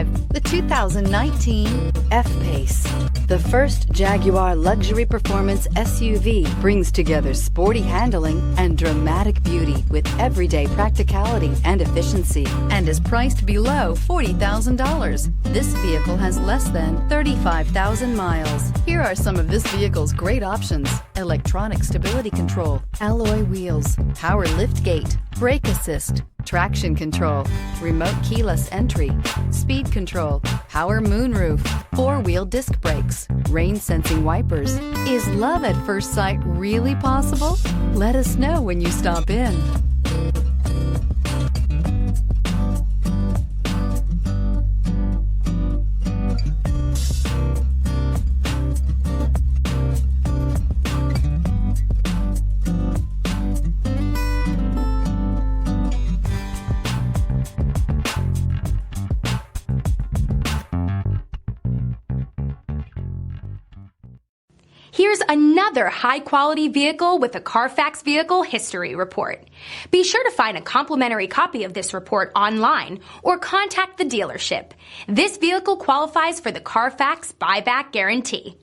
drive the 2019 F-PACE. The first Jaguar luxury performance SUV brings together sporty handling and dramatic beauty with everyday practicality and efficiency, and is priced below $40,000. This vehicle has less than 35,000 miles. Here are some of this vehicle's great options: electronic stability control, alloy wheels, power liftgate, brake assist, traction control, remote keyless entry, speed control, power moonroof, four-wheel disc brakes, rain-sensing wipers. Is love at first sight really possible? Let us know when you stop in. Here's another high-quality vehicle with a Carfax Vehicle History Report. Be sure to find a complimentary copy of this report online or contact the dealership. This vehicle qualifies for the Carfax Buyback Guarantee.